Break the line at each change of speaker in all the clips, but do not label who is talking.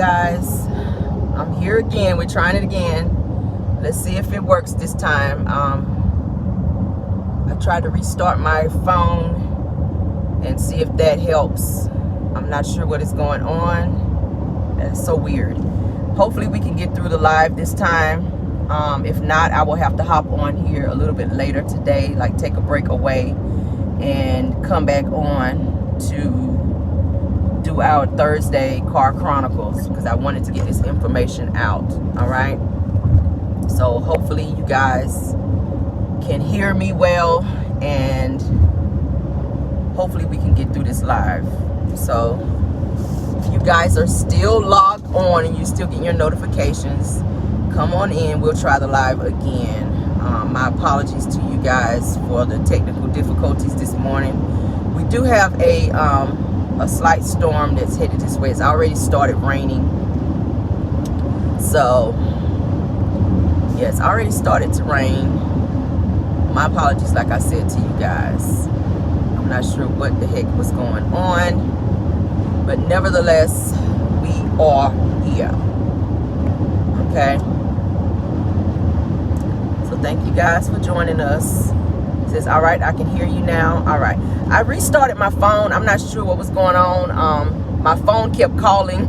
guys, I'm here again. We're trying it again. Let's see if it works this time. I tried to restart my phone and see if that helps. I'm not sure what is going on. That is so weird. Hopefully we can get through the live this time. If not, I will have to hop on here a little bit later today, like take a break away and come back on to do our Thursday Car Chronicles, because I wanted to get this information out. All right, so hopefully you guys can hear me well, and hopefully we can get through this live. So if you guys are still logged on and you still getting your notifications, come on in. We'll try the live again. My apologies to you guys for the technical difficulties this morning. We do have a slight storm that's headed this way. It's already started raining. So, yeah, it's already started to rain. My apologies, like I said to you guys. I'm not sure what the heck was going on, but nevertheless, we are here. Okay. So thank you guys for joining us. It says, all right, I can hear you now. All right. I restarted my phone. I'm not sure what was going on. My phone kept calling,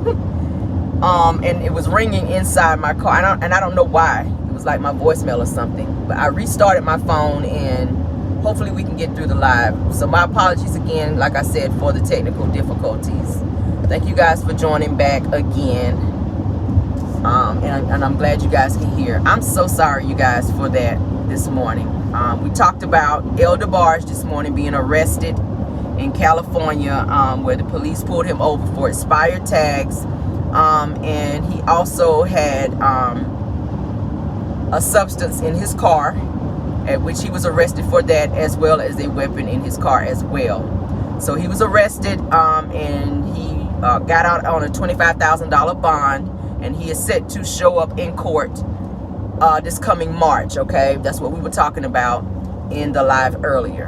and it was ringing inside my car. I don't know why. It was like my voicemail or something. But I restarted my phone, and hopefully we can get through the live. So my apologies again, like I said, for the technical difficulties. Thank you guys for joining back again. And I'm glad you guys can hear. I'm so sorry, you guys, for that this morning. We talked about Debarge this morning being arrested in California, where the police pulled him over for expired tags, and he also had a substance in his car, at which he was arrested for that, as well as a weapon in his car as well. So he was arrested, and he got out on a $25,000 bond, and he is set to show up in court this coming March. Okay, that's what we were talking about in the live earlier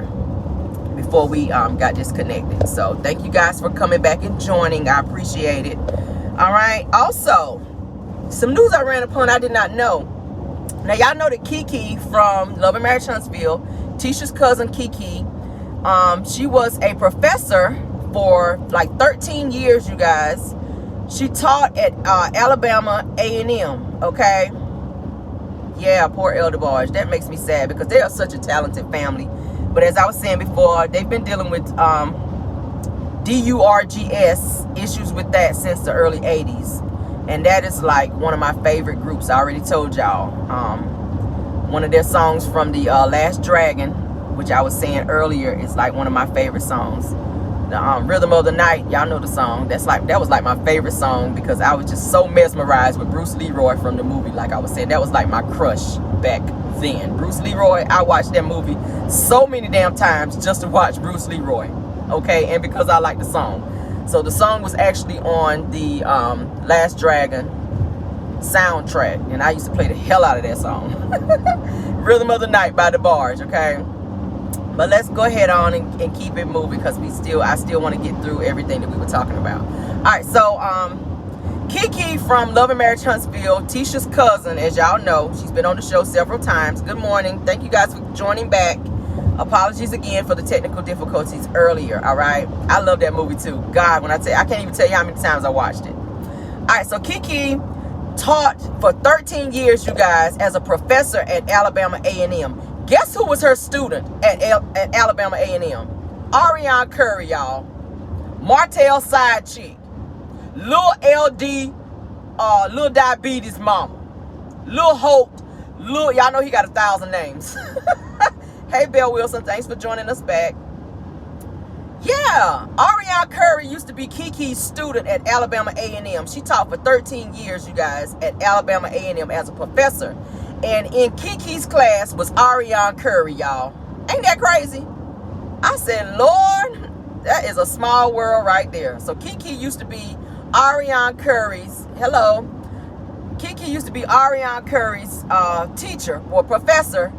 before we got disconnected. So thank you guys for coming back and joining. I appreciate it. All right, also some news I ran upon I did not know. Now y'all know that Kiki from Love and Marriage Huntsville, Tisha's cousin Kiki, she was a professor for like 13 years, you guys. She taught at Alabama A&M, okay? Yeah, poor Debarge. That makes me sad because they are such a talented family. But as I was saying before, they've been dealing with DURGS, issues with that since the early 80s. And that is like one of my favorite groups. I already told y'all. One of their songs from the Last Dragon, which I was saying earlier, is like one of my favorite songs. The Rhythm of the Night, y'all know the song. That was like my favorite song because I was just so mesmerized with Bruce Leroy from the movie. Like I was saying, that was like my crush back then. Bruce Leroy, I watched that movie so many damn times just to watch Bruce Leroy, okay, and because I like the song. So the song was actually on the Last Dragon soundtrack, and I used to play the hell out of that song. Rhythm of the Night by Debarge, okay. But let's go ahead on and keep it moving because I still want to get through everything that we were talking about. All right, so Kiki from Love and Marriage Huntsville, Tisha's cousin, as y'all know, she's been on the show several times. Good morning. Thank you guys for joining back. Apologies again for the technical difficulties earlier, all right? I love that movie too. God, when I tell you, I can't even tell you how many times I watched it. All right, so Kiki taught for 13 years, you guys, as a professor at Alabama A&M. Guess who was her student at Alabama A&M? Ariane Curry, y'all. Martell's side chick. Lil LD, Lil Diabetes mama. Lil Hope. Y'all know he got 1,000 names. Hey, Belle Wilson, thanks for joining us back. Yeah, Ariane Curry used to be Kiki's student at Alabama A&M. She taught for 13 years, you guys, at Alabama A&M as a professor. And in Kiki's class was Ariane Curry, y'all. Ain't that crazy? I said, Lord, that is a small world right there. So Kiki used to be Ariane Curry's, hello. Kiki used to be Ariane Curry's teacher or professor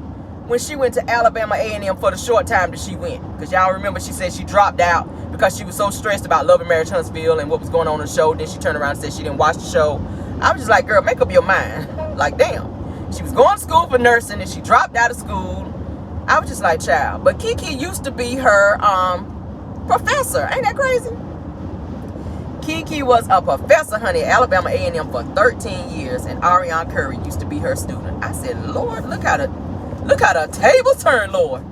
when she went to Alabama A&M for the short time that she went. Because y'all remember she said she dropped out because she was so stressed about Love and Marriage Huntsville and what was going on the show. Then she turned around and said she didn't watch the show. I was just like, girl, make up your mind. Like, damn. She was going to school for nursing and she dropped out of school. I was just like, child. But Kiki used to be her professor. Ain't that crazy? Kiki was a professor, honey, at Alabama A&M for 13 years, and Ariane Curry used to be her student. I said, Lord, look how the tables turn, Lord.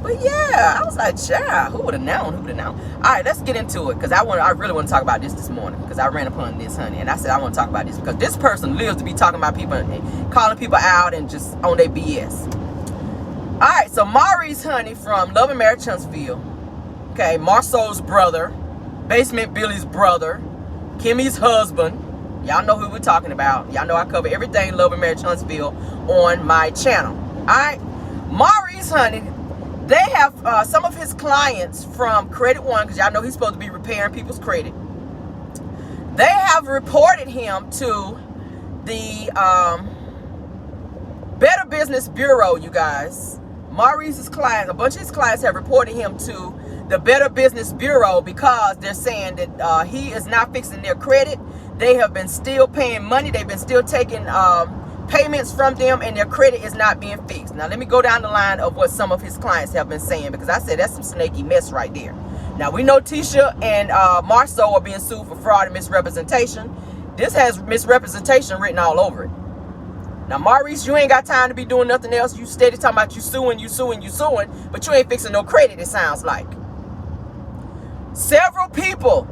But yeah, I was like, child, who would have known? Who would have known? All right, let's get into it, because I really want to talk about this morning, because I ran upon this, honey, and I said I want to talk about this because this person lives to be talking about people and calling people out and just on their BS. All right, so Maurice, honey, from Love and Marriage Huntsville, okay, Marceau's brother, Basement Billy's brother, Kimmy's husband. Y'all know who we're talking about. Y'all know I cover everything Love and Marriage Huntsville on my channel. All right, Maurice, honey, they have some of his clients from Credit One, because y'all know he's supposed to be repairing people's credit. They have reported him to the Better Business Bureau, you guys. Maurice's clients, a bunch of his clients have reported him to the Better Business Bureau because they're saying that he is not fixing their credit. They have been still paying money. They've been still taking payments from them, and their credit is not being fixed. Now, let me go down the line of what some of his clients have been saying, because I said that's some snaky mess right there. Now, we know Tisha and Marceau are being sued for fraud and misrepresentation. This has misrepresentation written all over it. Now, Maurice, you ain't got time to be doing nothing else. You steady talking about you suing, but you ain't fixing no credit, it sounds like. Several people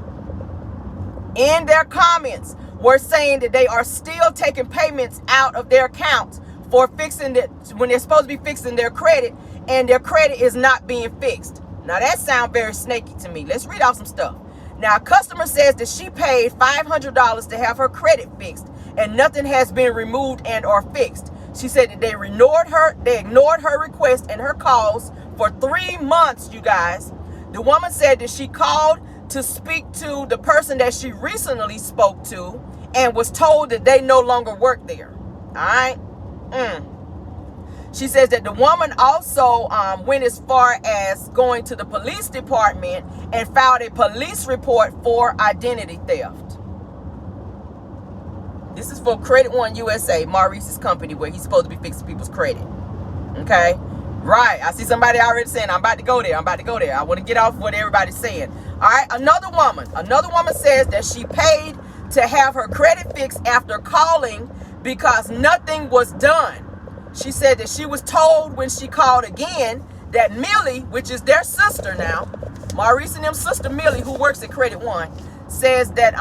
in their comments were saying that they are still taking payments out of their accounts for fixing it when they're supposed to be fixing their credit, and their credit is not being fixed. Now, that sounds very snaky to me. Let's read off some stuff. Now, a customer says that she paid $500 to have her credit fixed, and nothing has been removed and or fixed. She said that they ignored her request and her calls for 3 months, you guys. The woman said that she called to speak to the person that she recently spoke to and was told that they no longer work there. All right. She says that the woman also went as far as going to the police department and filed a police report for identity theft. This is for Credit One USA, Maurice's company, where he's supposed to be fixing people's credit. Okay. Right. I see somebody already saying, I'm about to go there. I want to get off what everybody's saying. All right. Another woman says that she paid to have her credit fixed after calling because nothing was done. She said that she was told when she called again that Millie, which is their sister now, Maurice and them sister Millie, who works at Credit One, says that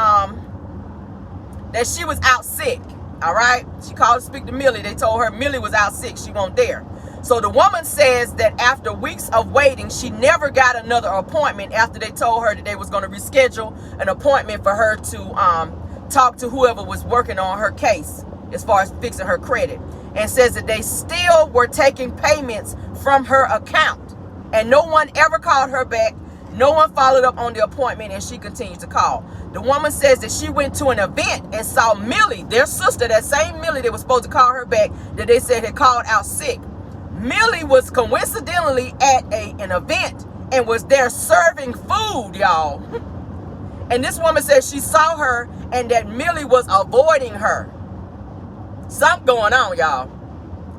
that she was out sick. All right. She called to speak to Millie. They told her Millie was out sick. She wasn't there. So the woman says that after weeks of waiting, she never got another appointment after they told her that they was going to reschedule an appointment for her to talk to whoever was working on her case as far as fixing her credit, and says that they still were taking payments from her account, and no one ever called her back. No one followed up on the appointment, and she continued to call. The woman says that she went to an event and saw Millie, their sister, that same Millie that was supposed to call her back, that they said had called out sick. Millie was coincidentally at an event and was there serving food, y'all. And this woman says she saw her and that Millie was avoiding her. Something going on, y'all.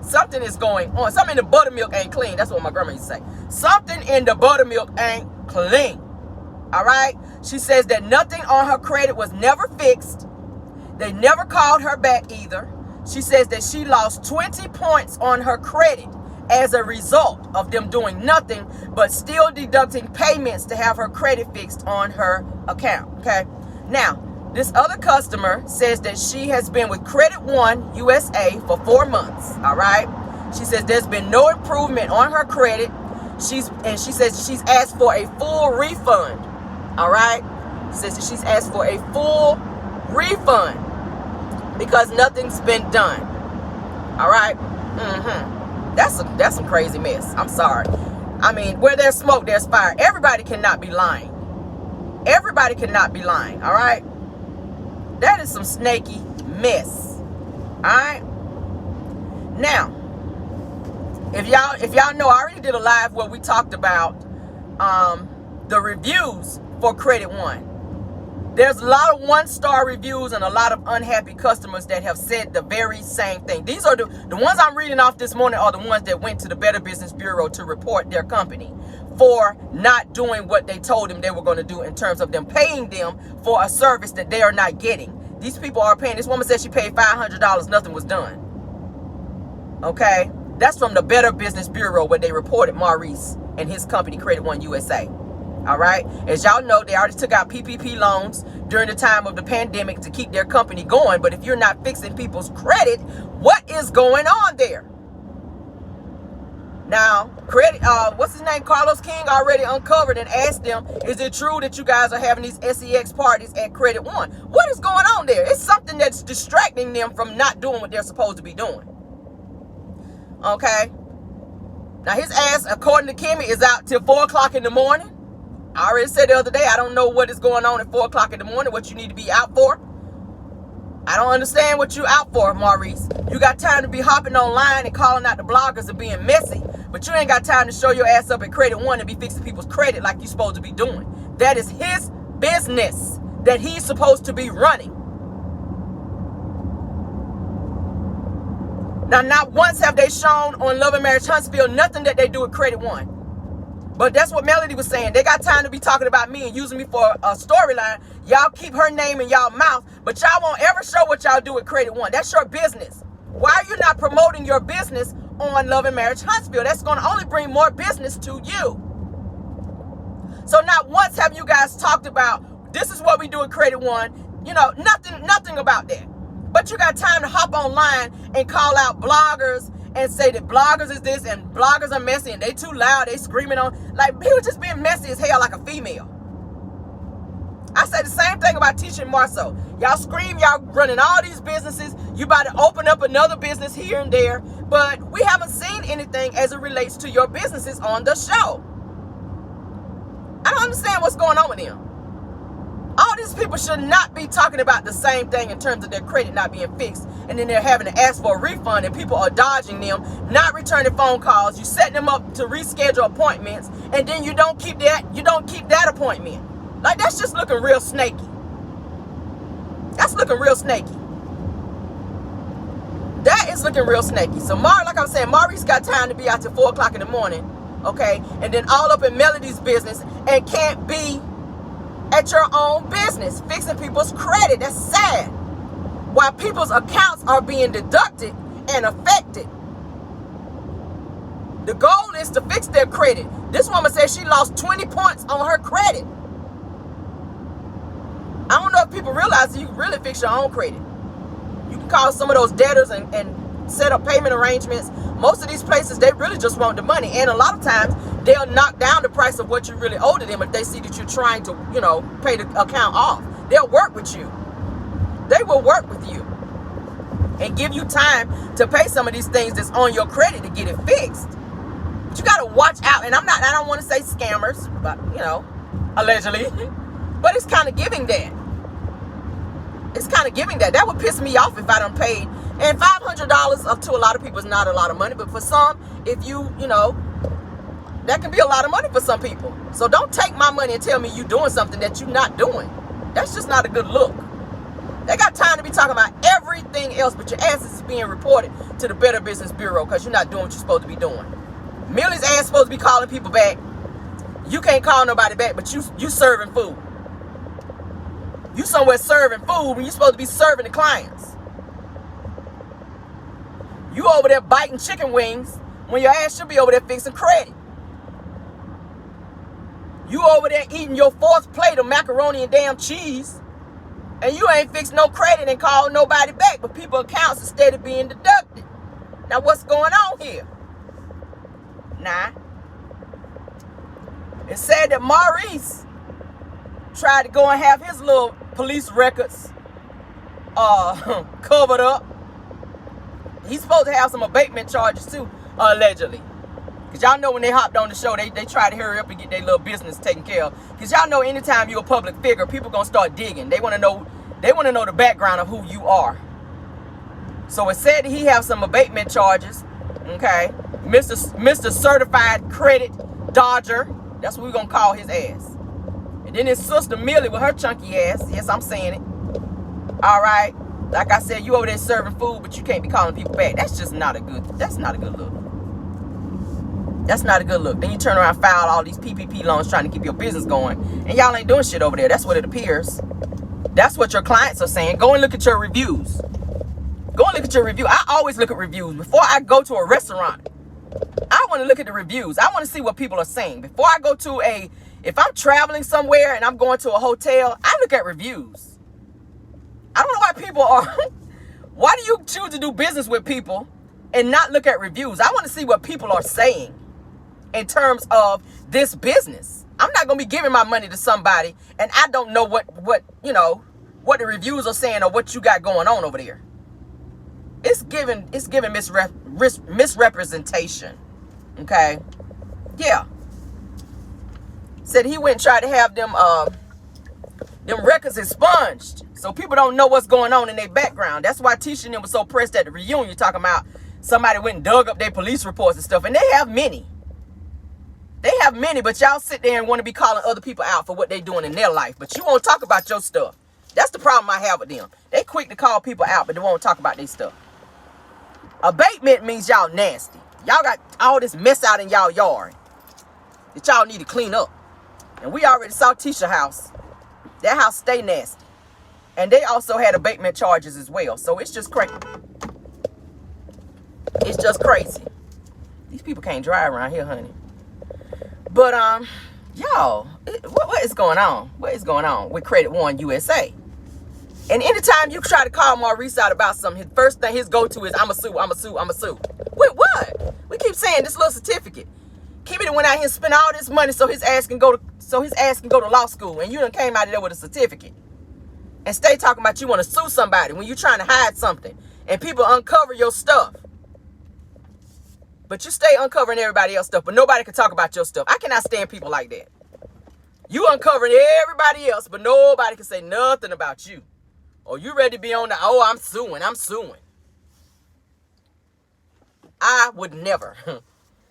Something is going on. Something in the buttermilk ain't clean. That's what my grandma used to say. Something in the buttermilk ain't clean. All right? She says that nothing on her credit was never fixed. They never called her back either. She says that she lost 20 points on her credit as a result of them doing nothing but still deducting payments to have her credit fixed on her account. Okay. Now, this other customer says that she has been with Credit One USA for 4 months. All right. She says there's been no improvement on her credit. She says she's asked for a full refund. All right. She says that she's asked for a full refund because nothing's been done. All right. That's some crazy mess. I'm sorry. I mean, where there's smoke, there's fire. Everybody cannot be lying. Everybody cannot be lying. All right. That is some snaky mess. All right. Now, if y'all know, I already did a live where we talked about the reviews for Credit One. There's a lot of one-star reviews and a lot of unhappy customers that have said the very same thing. These are the ones I'm reading off this morning are the ones that went to the Better Business Bureau to report their company for not doing what they told them they were going to do in terms of them paying them for a service that they are not getting. These people are paying. This woman said she paid $500. Nothing was done. Okay? That's from the Better Business Bureau where they reported Maurice and his company, Credit One USA. All right. As y'all know, they already took out PPP loans during the time of the pandemic to keep their company going. But if you're not fixing people's credit, what is going on there? Now, what's his name? Carlos King already uncovered and asked them, is it true that you guys are having these SEX parties at Credit One? What is going on there? It's something that's distracting them from not doing what they're supposed to be doing. Okay. Now, his ass, according to Kimmy, is out till 4 o'clock in the morning. I already said the other day, I don't know what is going on at 4 o'clock in the morning, what you need to be out for. I don't understand what you out for, Maurice. You got time to be hopping online and calling out the bloggers and being messy, but you ain't got time to show your ass up at Credit One and be fixing people's credit like you're supposed to be doing. That is his business that he's supposed to be running. Now, not once have they shown on Love and Marriage Huntsville nothing that they do at Credit One. But that's what Melody was saying. They got time to be talking about me and using me for a storyline. Y'all keep her name in y'all mouth, but y'all won't ever show what y'all do at Credit One. That's your business. Why are you not promoting your business on Love and Marriage Huntsville? That's going to only bring more business to you. So not once have you guys talked about, this is what we do at Credit One. You know, nothing about that. But you got time to hop online and call out bloggers and say that bloggers is this and bloggers are messy and they too loud, they screaming on. Like, he was just being messy as hell like a female. I say the same thing about Tisha and Marceau. Y'all scream, y'all running all these businesses. You about to open up another business here and there. But we haven't seen anything as it relates to your businesses on the show. I don't understand what's going on with them. All these people should not be talking about the same thing in terms of their credit not being fixed. And then they're having to ask for a refund and people are dodging them, not returning phone calls. You set them up to reschedule appointments and then you don't keep that appointment. Like, that's just looking real snaky. That's looking real snaky. That is looking real snaky. So, like I was saying, Maurice got time to be out till 4 o'clock in the morning, okay? And then all up in Melody's business and can't be at your own business, fixing people's credit. That's sad. While people's accounts are being deducted and affected. The goal is to fix their credit. This woman says she lost 20 points on her credit. I don't know if people realize that you can really fix your own credit. You can call some of those debtors and set up payment arrangements. Most of these places, they really just want the money. And a lot of times, they'll knock down the price of what you really owe to them if they see that you're trying to, you know, pay the account off. They'll work with you. They will work with you and give you time to pay some of these things that's on your credit to get it fixed. But you got to watch out. And I don't want to say scammers, but, you know, allegedly. But it's kind of giving that. It's kind of giving that. That would piss me off if I done paid. And $500 up to a lot of people is not a lot of money. But for some, if you know, that can be a lot of money for some people. So don't take my money and tell me you're doing something that you're not doing. That's just not a good look. They got time to be talking about everything else, but your ass is being reported to the Better Business Bureau because you're not doing what you're supposed to be doing. Millie's ass supposed to be calling people back. You can't call nobody back, but you serving food. You somewhere serving food when you're supposed to be serving the clients. You over there biting chicken wings when your ass should be over there fixing credit. You over there eating your 4th plate of macaroni and damn cheese. And you ain't fixed no credit and called nobody back. But people's accounts instead of being deducted. Now what's going on here? Nah. It said that Maurice tried to go and have his little police records covered up. He's supposed to have some abatement charges too, allegedly. Because y'all know when they hopped on the show, they try to hurry up and get their little business taken care of. Because y'all know anytime you're a public figure, people going to start digging. They want to know the background of who you are. So it said that he have some abatement charges. Okay. Mr. Certified Credit Dodger. That's what we're going to call his ass. And then his sister Millie with her chunky ass. Yes, I'm saying it. All right. Like I said, you over there serving food, but you can't be calling people back. That's just not a good, that's not a good look. That's not a good look. Then you turn around and file all these PPP loans trying to keep your business going. And y'all ain't doing shit over there. That's what it appears. That's what your clients are saying. Go and look at your reviews. Go and look at your review. I always look at reviews. Before I go to a restaurant, I want to look at the reviews. I want to see what people are saying. Before I go to if I'm traveling somewhere and I'm going to a hotel, I look at reviews. I don't know why people are, why do you choose to do business with people and not look at reviews? I want to see what people are saying in terms of this business. I'm not going to be giving my money to somebody and I don't know what the reviews are saying or what you got going on over there. It's giving misrepresentation. Okay. Yeah. Said he went and tried to have them records expunged so people don't know what's going on in their background. That's why Tisha and them was so pressed at the reunion talking about somebody went and dug up their police reports and stuff. And they have many. They have many, but y'all sit there and want to be calling other people out for what they're doing in their life. But you won't talk about your stuff. That's the problem I have with them. They quick to call people out, but they won't talk about their stuff. Abatement means y'all nasty. Y'all got all this mess out in y'all yard that y'all need to clean up. And we already saw Tisha's house. That house stay nasty. And they also had abatement charges as well. So it's just crazy. It's just crazy. These people can't drive around here, honey. But, y'all, what is going on? What is going on with Credit One USA? And anytime you try to call Maurice out about something, his first thing, his go-to is, I'ma sue. Wait, what? We keep saying this little certificate. Kimmy done went out here and spent all this money so his ass can go to law school. And you done came out of there with a certificate. And stay talking about you want to sue somebody when you're trying to hide something. And people uncover your stuff. But you stay uncovering everybody else's stuff, but nobody can talk about your stuff. I cannot stand people like that. You uncovering everybody else, but nobody can say nothing about you. Or you ready to be on the, oh, I'm suing. I would never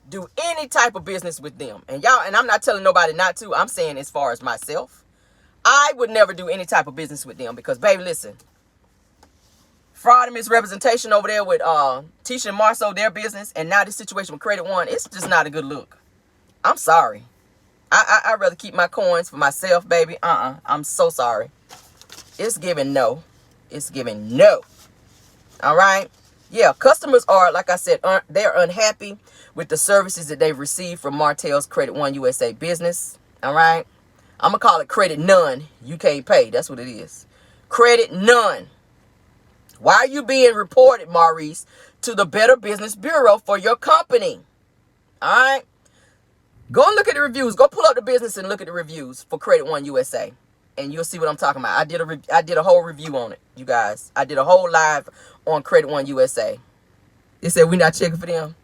do any type of business with them. And y'all, and I'm not telling nobody not to. I'm saying as far as myself, I would never do any type of business with them because, baby, listen. Fraud and misrepresentation over there with Tisha and Marceau, their business, and now this situation with Credit One, it's just not a good look. I'm sorry. I'd rather keep my coins for myself, baby. I'm so sorry. It's giving no. It's giving no. All right? Yeah, customers are, like I said, they're unhappy with the services that they've received from Martell's Credit One USA business. All right? I'm going to call it credit none. You can't pay. That's what it is. Credit none. Why are you being reported, Maurice, to the Better Business Bureau for your company? All right? Go and look at the reviews. Go pull up the business and look at the reviews for Credit One USA. And you'll see what I'm talking about. I did a whole review on it, you guys. I did a whole live on Credit One USA. They said we're not checking for them.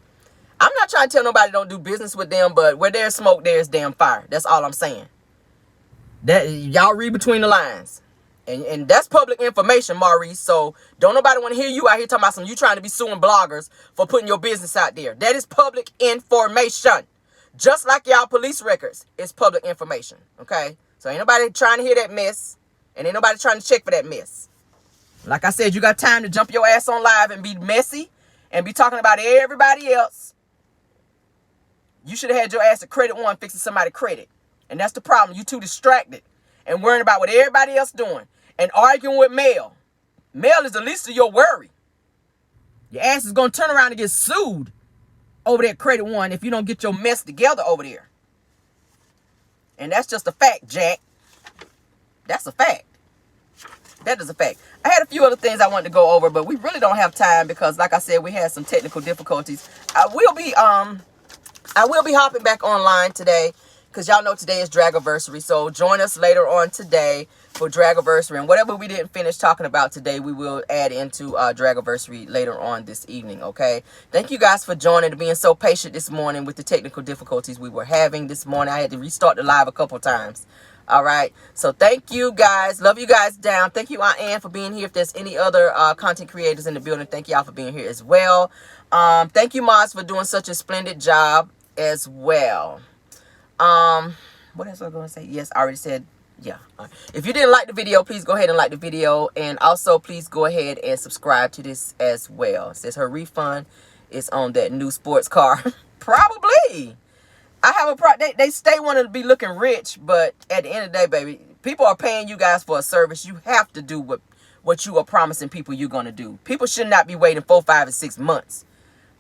I'm not trying to tell nobody don't do business with them, but where there's smoke, there's damn fire. That's all I'm saying. That y'all read between the lines. And that's public information, Maurice. So don't nobody want to hear you out here talking about some you trying to be suing bloggers for putting your business out there. That is public information. Just like y'all police records, it's public information. Okay? So ain't nobody trying to hear that mess. And ain't nobody trying to check for that mess. Like I said, you got time to jump your ass on live and be messy and be talking about everybody else. You should have had your ass at Credit One fixing somebody's credit. And that's the problem. You too distracted and worrying about what everybody else doing. And arguing with Mel. Mel is the least of your worry. Your ass is going to turn around and get sued over there at Credit One if you don't get your mess together over there. And that's just a fact, Jack. That's a fact. That is a fact. I had a few other things I wanted to go over, but we really don't have time because, like I said, we had some technical difficulties. I will be hopping back online today because y'all know today is Dragiversary. So join us later on today for Dragiversary. And whatever we didn't finish talking about today, we will add into Dragiversary later on this evening, okay? Thank you guys for joining and being so patient this morning with the technical difficulties we were having this morning. I had to restart the live a couple times. All right. So thank you guys. Love you guys down. Thank you, Aunt Ann, for being here. If there's any other content creators in the building, thank y'all for being here as well. Thank you, Moz, for doing such a splendid job as well. What else was I going to say? Yes, I already said Yeah. If you didn't like the video, please go ahead and like the video. And also, please go ahead and subscribe to this as well. It says her refund is on that new sports car. Probably. I have a they stay wanting to be looking rich, but at the end of the day, baby, people are paying you guys for a service. You have to do what you are promising people you're going to do. People should not be waiting 4, 5, and 6 months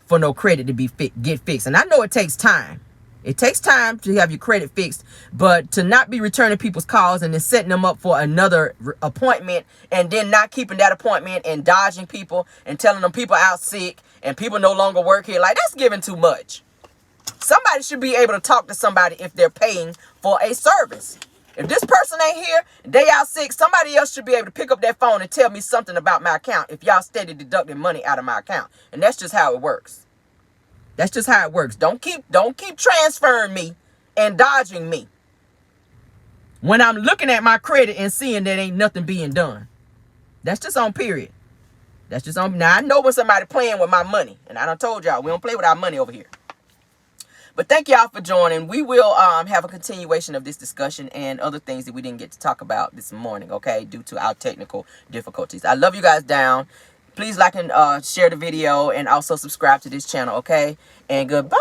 for no credit to be get fixed. And I know it takes time. It takes time to have your credit fixed, but to not be returning people's calls and then setting them up for another appointment and then not keeping that appointment and dodging people and telling them people out sick and people no longer work here, like, that's giving too much. Somebody should be able to talk to somebody if they're paying for a service. If this person ain't here, they out sick, somebody else should be able to pick up that phone and tell me something about my account if y'all steady deducting money out of my account. And that's just how it works. That's just how it works. Don't keep transferring me and dodging me when I'm looking at my credit and seeing that ain't nothing being done. That's just on period. That's just on. Now, I know when somebody playing with my money, and I done told y'all we don't play with our money over here. But thank y'all for joining. We will have a continuation of this discussion and other things that we didn't get to talk about this morning, okay, due to our technical difficulties. I love you guys down. Please like and share the video and also subscribe to this channel, okay? And goodbye.